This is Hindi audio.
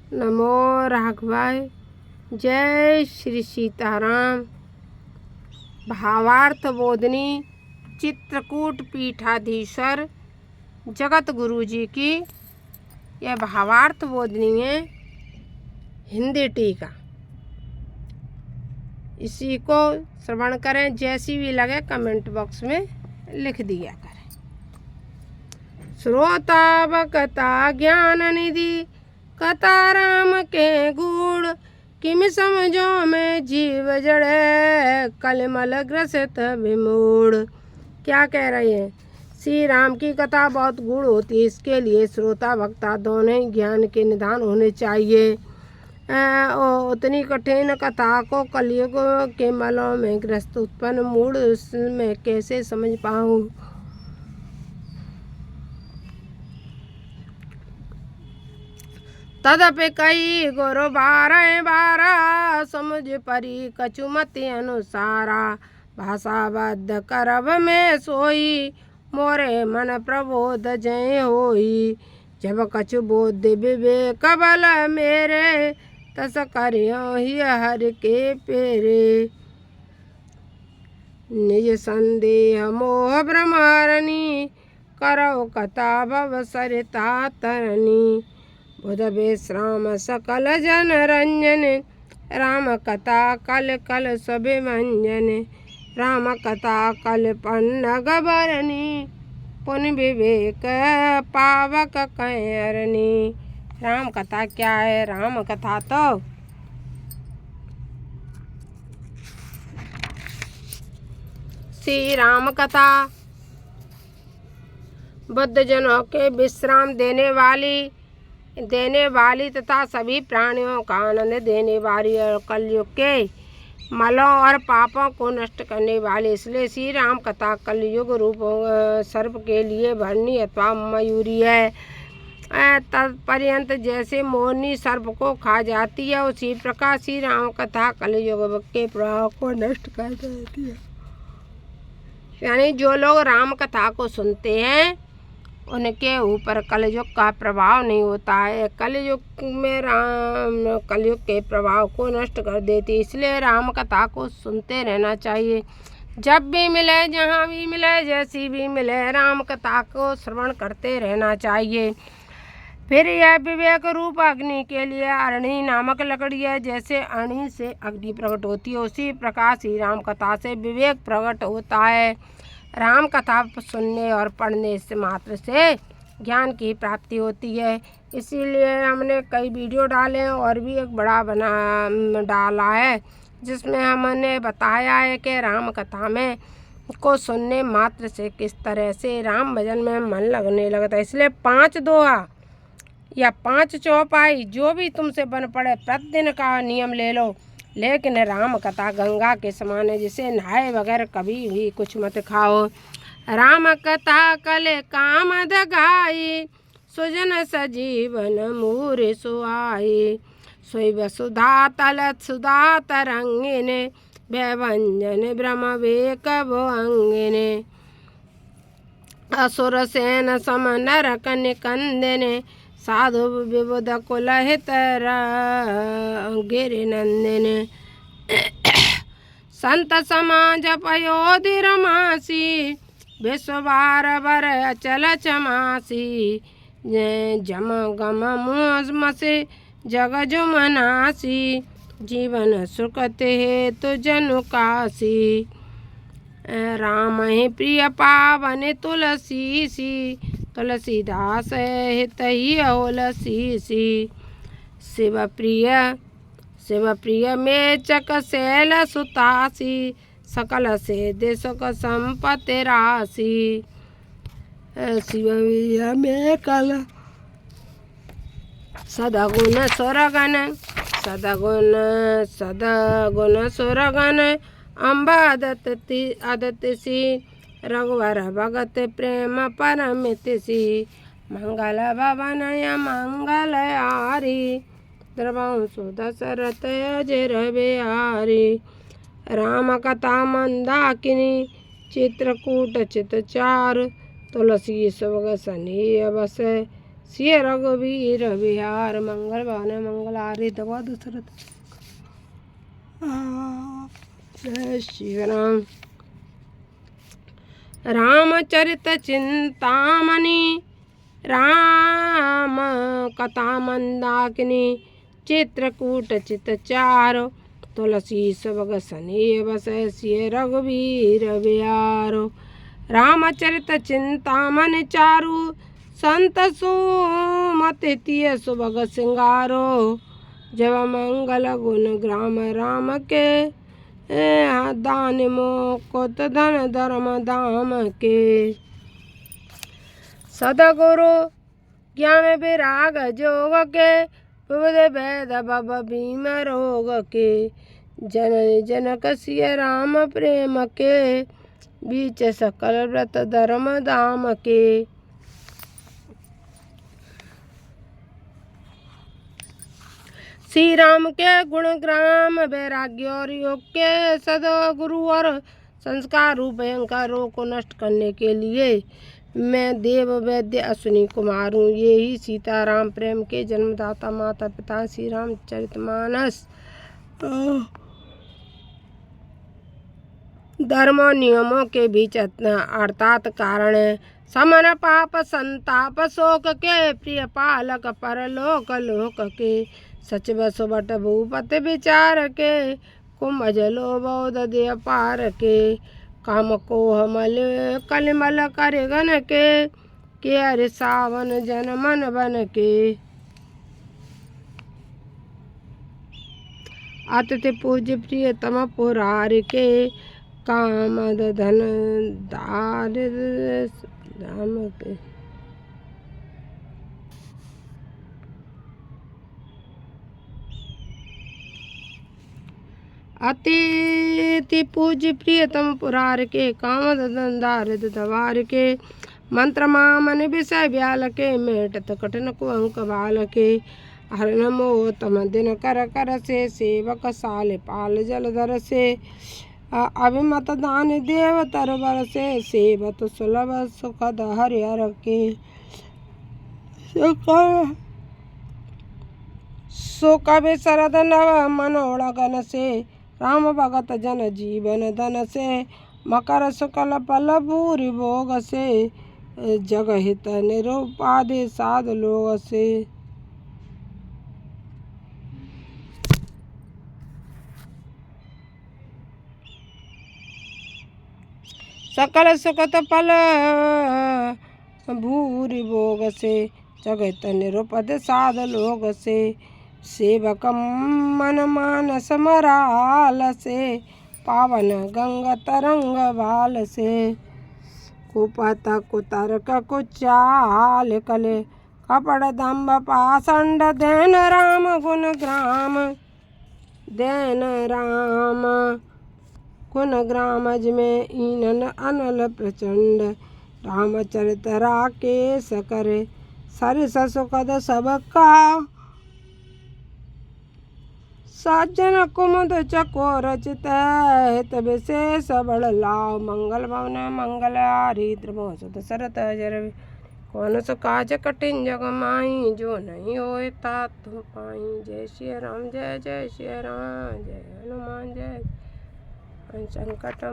नमो राघवाय। जय श्री सीताराम। भावार्थ बोधनी चित्रकूट पीठाधीश्वर जगत गुरु जी की यह भावार्थ बोधनी है हिंदी टीका। इसी को श्रवण करें, जैसी भी लगे कमेंट बॉक्स में लिख दिया करें। श्रोता बकता ज्ञान निधि कथा राम के गुण, किम समझो में जीव जड़े कलमल ग्रसित विमूढ़। क्या कह रहे हैं? श्री राम की कथा बहुत गूढ़ होती है, इसके लिए श्रोता वक्ता दोनों ही ज्ञान के निधान होने चाहिए। उतनी कठिन कथा को कलयुग के मलों में ग्रस्त उत्पन्न मूढ़ में कैसे समझ पाऊँ। तदपि कई गुरु बारह समझ परी कचुमति अनुसारा, भाषाबद्ध करब में सोई मोरे मन प्रबोध जय होई। जब कछु बोध विवेक बल मेरे, तस करियो ही हर के पेरे। निज संदेह मोह भ्रमरनी, करो कथा भव सरिता तरनी। बुध विश्राम सकल जन रंजन, राम कथा कल कल सभे मंजन। राम कथा कल पन्नग बरनी, पुन विवेक पावक कैरनी। राम कथा क्या है? राम कथा तो श्री राम कथा बुद्ध जनों के विश्राम देने वाली तथा सभी प्राणियों का आनंद देने वाली और कलयुग के मलों और पापों को नष्ट करने वाली, इसलिए श्री राम कथा कलयुग रूप सर्प के लिए भरनी अथवा मयूरी है। तत्पर्यंत जैसे मोरनी सर्प को खा जाती है, उसी प्रकार श्री राम कथा कलयुग के प्रभाव को नष्ट कर देती है। यानी जो लोग राम कथा को सुनते हैं उनके ऊपर कलयुग का प्रभाव नहीं होता है। कलयुग में कलयुग के प्रभाव को नष्ट कर देती, इसलिए राम कथा को सुनते रहना चाहिए। जब भी मिले, जहाँ भी मिले, जैसी भी मिले, राम कथा को श्रवण करते रहना चाहिए। फिर यह विवेक रूप अग्नि के लिए अरणी नामक लकड़ी है। जैसे अरणी से अग्नि प्रकट होती है, उसी प्रकार श्री राम कथा से विवेक प्रकट होता है। राम कथा सुनने और पढ़ने से मात्र से ज्ञान की प्राप्ति होती है। इसीलिए हमने कई वीडियो डाले हैं और भी एक बड़ा डाला है, जिसमें हमने बताया है कि राम कथा में को सुनने मात्र से किस तरह से राम भजन में मन लगने लगता है। इसलिए 5 दोहा या 5 चौपाई जो भी तुमसे बन पड़े प्रतिदिन का नियम ले लो, लेकिन राम कथा गंगा के समान है, जिसे नहाए बगैर कभी भी कुछ मत खाओ। राम कथा कले कामद गाई, सुजन सजीवन मूरे सुआई। सोई वसुधा तलत सुधा तरंगिने, व्यंजन ब्रह्म वेक अंगिने। असुर सेन सम नरक निकंदने, साधु विबुध कुलहित गिरिनंदिने। संत समाज पयोधि रमासी, विश्वभार बर अचल चमासी। जम गम मुझमसे जग जुमनासी, जीवन सुखत हेतु जनु कासी। राम ही प्रिय पावन तुलसी सी, तुलसीदास हित ही होलसी सी। शिव प्रिय मेचक शैल सुतासी, सकल से देशक संपत्ति राशि। शिव में कल सदगुण सुरगण, सदगुण सुरगण अम्ब आदत सी। रघुवर भगत प्रेम परमित सी, मंगल भवन मंगल आरी। द्रवंशु दशरथ अजर बिहारी। राम कथा मंदाकिनी, चित्रकूट चित चार। तुलसी सुभग सनी बस, सिय रघुवीर बिहार मंगल भवन मंगलारी दवा दशरथ। जय श्री राम। रामचरित चिंतामणि राम कथा मंदाकिनी चित्रकूट चित चारो तुलसी सबग सने बसै सिय रघुवीर बिहारो। रामचरित चिंतामणि चारु संत सुमति तिय सुभग सिंगारो। जब मंगल गुण ग्राम राम के दान मोकुत धन धर्म धाम के। सदगुरु ज्ञान विराग जोग के विविध भेद भव भीम रोग के। जननी जनक सिय राम प्रेम के बीच सकल व्रत धर्म धाम के। श्री राम के गुण ग्राम वैराग्य और योग के सदगुरु और संस्कार रूप भयंकर रोग को नष्ट करने के लिए मैं देव वैद्य अश्विनी कुमार हूँ। ये ही सीताराम प्रेम के जन्मदाता माता पिता श्री रामचरितमानस धर्म नियमों के बीच अर्थात कारण समन पाप संताप शोक के प्रिय पालक परलोक लोक के। सचिव सुबट भूपति विचार के कुंभज लोबोध दे पार के। काम को हमल कलिमल कर गन के हरि सावन जन मन बन के। अतिथि पूज्य प्रियतम पुरार के कामद धन दारिद्र धाम के। अतिथि पूज्य प्रियतम पुरार के कामद धन दारिद्र धवार के। मंत्र मामन विषय ब्याल के मेटत कठिन कुअंक बाल के। हर नमो तम दिन कर कर से सेवक साल पाल जलधर से। अभिमत दान देव तरवर से सेवत सुलभ सुखद हरिहर के। सुकवि शरद नव मनोड़गन से राम भगत जन जीवन धन से। मकर शुक्ल फल भूरि भोग से जग हित निरुपाधि साध लोग से। सकल सुखत फल भूरि भोग से जगत निरुपद साध लोग से। सेवक मन मानस मराल से पावन गंगा तरंग बाल से। कुपत कुतर्क कुचाल कले कपड़ दम्भ पाषंड देन राम गुण ग्राम। देन राम गुण ग्राम में ईनन अनल प्रचंड। रामचरित राकेश करे सरिस सुखद सबका। सज्जन कुमुद चकोर चित हित विशेष बड़ लाभ। मंगल भवन मंगलारी त्रिभुवन सरत जर। कौन सो काज कठिन जग माही जो नहीं होए तात तुम पाई। जय श्री राम जय जय श्री राम जय हनुमान जय संकट